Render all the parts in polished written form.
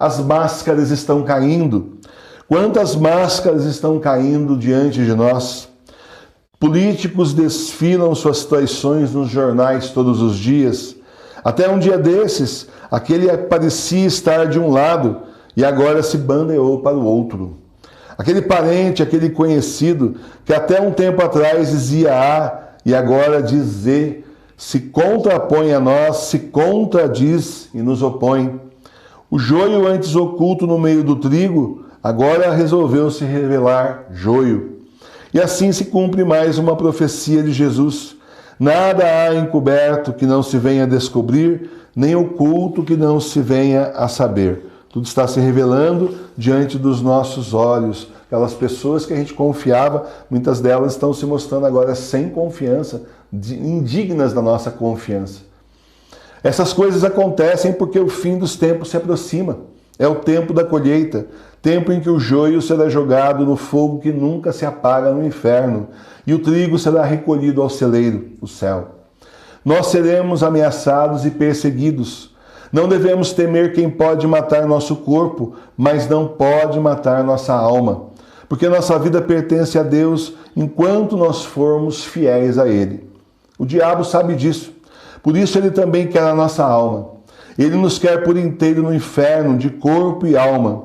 as máscaras estão caindo. Quantas máscaras estão caindo diante de nós? Políticos desfilam suas traições nos jornais todos os dias. Até um dia desses, aquele parecia estar de um lado e agora se bandeou para o outro. Aquele parente, aquele conhecido, que até um tempo atrás dizia A e agora diz Z, se contrapõe a nós, se contradiz e nos opõe. O joio antes oculto no meio do trigo, agora resolveu se revelar joio. E assim se cumpre mais uma profecia de Jesus. Nada há encoberto que não se venha a descobrir, nem oculto que não se venha a saber. Tudo está se revelando diante dos nossos olhos. Aquelas pessoas que a gente confiava, muitas delas estão se mostrando agora sem confiança, indignas da nossa confiança. Essas coisas acontecem porque o fim dos tempos se aproxima. É o tempo da colheita, tempo em que o joio será jogado no fogo que nunca se apaga no inferno, e o trigo será recolhido ao celeiro, o céu. Nós seremos ameaçados e perseguidos. Não devemos temer quem pode matar nosso corpo, mas não pode matar nossa alma, porque nossa vida pertence a Deus enquanto nós formos fiéis a Ele. O diabo sabe disso, por isso ele também quer a nossa alma. Ele nos quer por inteiro no inferno, de corpo e alma.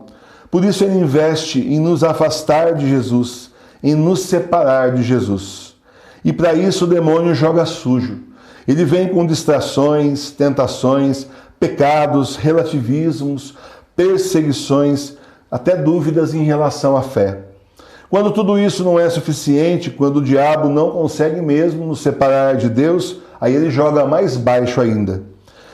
Por isso ele investe em nos afastar de Jesus, em nos separar de Jesus. E para isso o demônio joga sujo. Ele vem com distrações, tentações, pecados, relativismos, perseguições, até dúvidas em relação à fé. Quando tudo isso não é suficiente, quando o diabo não consegue mesmo nos separar de Deus, aí ele joga mais baixo ainda.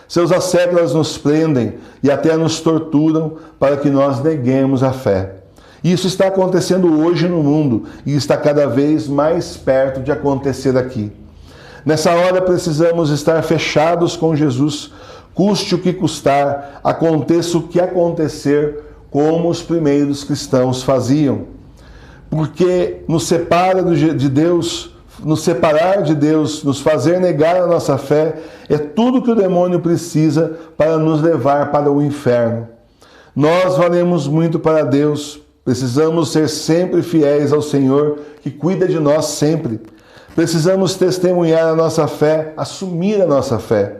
Seus assédios nos prendem e até nos torturam para que nós neguemos a fé. Isso está acontecendo hoje no mundo e está cada vez mais perto de acontecer aqui. Nessa hora precisamos estar fechados com Jesus, custe o que custar, aconteça o que acontecer, como os primeiros cristãos faziam. Porque nos separa de Deus, nos separar de Deus, nos fazer negar a nossa fé, é tudo que o demônio precisa para nos levar para o inferno. Nós valemos muito para Deus, precisamos ser sempre fiéis ao Senhor, que cuida de nós sempre. Precisamos testemunhar a nossa fé, assumir a nossa fé.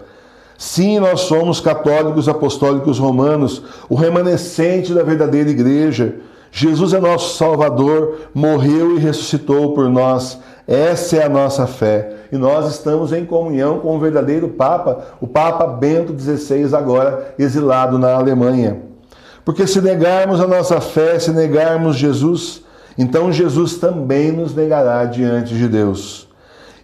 Sim, nós somos católicos apostólicos romanos, o remanescente da verdadeira igreja. Jesus é nosso Salvador, morreu e ressuscitou por nós. Essa é a nossa fé. E nós estamos em comunhão com o verdadeiro Papa, o Papa Bento XVI, agora exilado na Alemanha. Porque se negarmos a nossa fé, se negarmos Jesus, então Jesus também nos negará diante de Deus.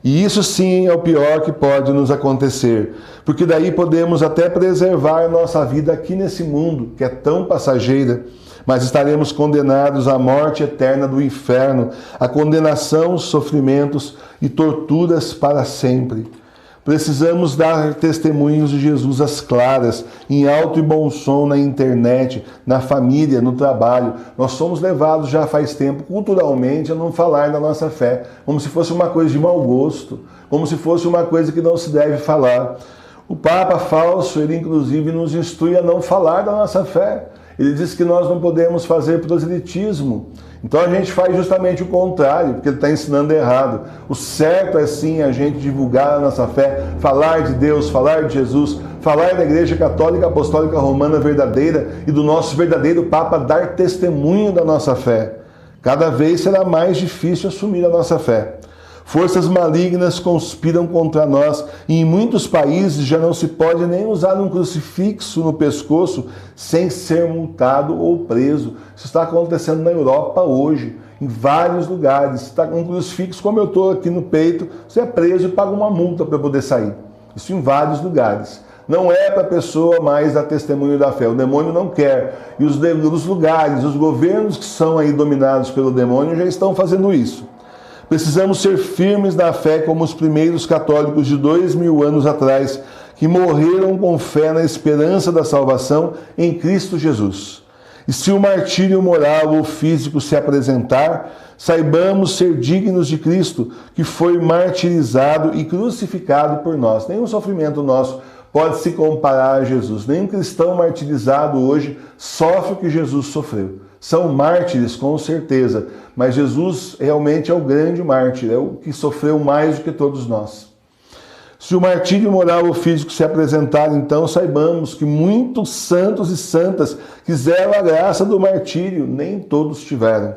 E isso sim é o pior que pode nos acontecer, porque daí podemos até preservar nossa vida aqui nesse mundo, que é tão passageira, mas estaremos condenados à morte eterna do inferno, à condenação, sofrimentos e torturas para sempre. Precisamos dar testemunhos de Jesus às claras, em alto e bom som na internet, na família, no trabalho. Nós somos levados já faz tempo, culturalmente, a não falar da nossa fé, como se fosse uma coisa de mau gosto, como se fosse uma coisa que não se deve falar. O Papa falso, ele inclusive nos instrui a não falar da nossa fé. Ele diz que nós não podemos fazer proselitismo. Então a gente faz justamente o contrário, porque ele está ensinando errado. O certo é sim a gente divulgar a nossa fé, falar de Deus, falar de Jesus, falar da Igreja Católica Apostólica Romana verdadeira e do nosso verdadeiro Papa, dar testemunho da nossa fé. Cada vez será mais difícil assumir a nossa fé. Forças malignas conspiram contra nós e em muitos países já não se pode nem usar um crucifixo no pescoço sem ser multado ou preso. Isso está acontecendo na Europa hoje, em vários lugares. Está com um crucifixo, como eu estou aqui no peito, você é preso e paga uma multa para poder sair. Isso em vários lugares. Não é para a pessoa mais dar testemunho da fé. O demônio não quer. E os lugares, os governos que são aí dominados pelo demônio já estão fazendo isso. Precisamos ser firmes na fé como os primeiros católicos de 2000 anos atrás, que morreram com fé na esperança da salvação em Cristo Jesus. E se o martírio moral ou físico se apresentar, saibamos ser dignos de Cristo, que foi martirizado e crucificado por nós. Nenhum sofrimento nosso pode se comparar a Jesus. Nenhum cristão martirizado hoje sofre o que Jesus sofreu. São mártires, com certeza, mas Jesus realmente é o grande mártir, é o que sofreu mais do que todos nós. Se o martírio moral ou físico se apresentar, então saibamos que muitos santos e santas quiseram a graça do martírio, nem todos tiveram.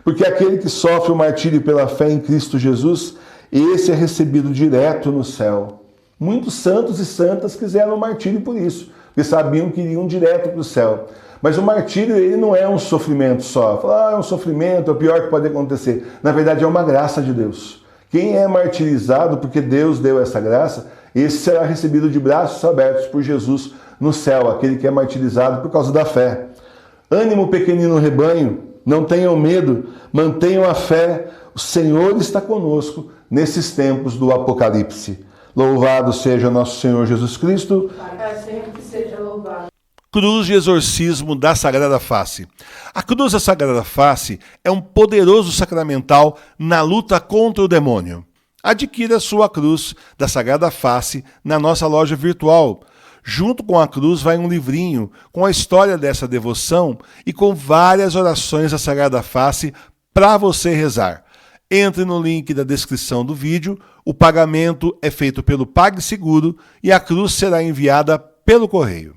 Porque aquele que sofre o martírio pela fé em Cristo Jesus, esse é recebido direto no céu. Muitos santos e santas quiseram o martírio por isso, porque sabiam que iriam direto para o céu. Mas o martírio, ele não é um sofrimento só. Falar, é um sofrimento, é o pior que pode acontecer. Na verdade, é uma graça de Deus. Quem é martirizado porque Deus deu essa graça, esse será recebido de braços abertos por Jesus no céu, aquele que é martirizado por causa da fé. Ânimo, pequenino rebanho, não tenham medo, mantenham a fé, o Senhor está conosco nesses tempos do Apocalipse. Louvado seja nosso Senhor Jesus Cristo. Para sempre seja louvado. Cruz de exorcismo da Sagrada Face. A cruz da Sagrada Face é um poderoso sacramental na luta contra o demônio. Adquira sua cruz da Sagrada Face na nossa loja virtual. Junto com a cruz vai um livrinho com a história dessa devoção e com várias orações da Sagrada Face para você rezar. Entre no link da descrição do vídeo, o pagamento é feito pelo PagSeguro e a cruz será enviada pelo correio.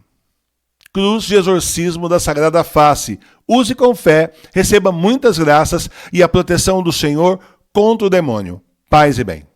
Cruz de exorcismo da Sagrada Face. Use com fé, receba muitas graças e a proteção do Senhor contra o demônio. Paz e bem.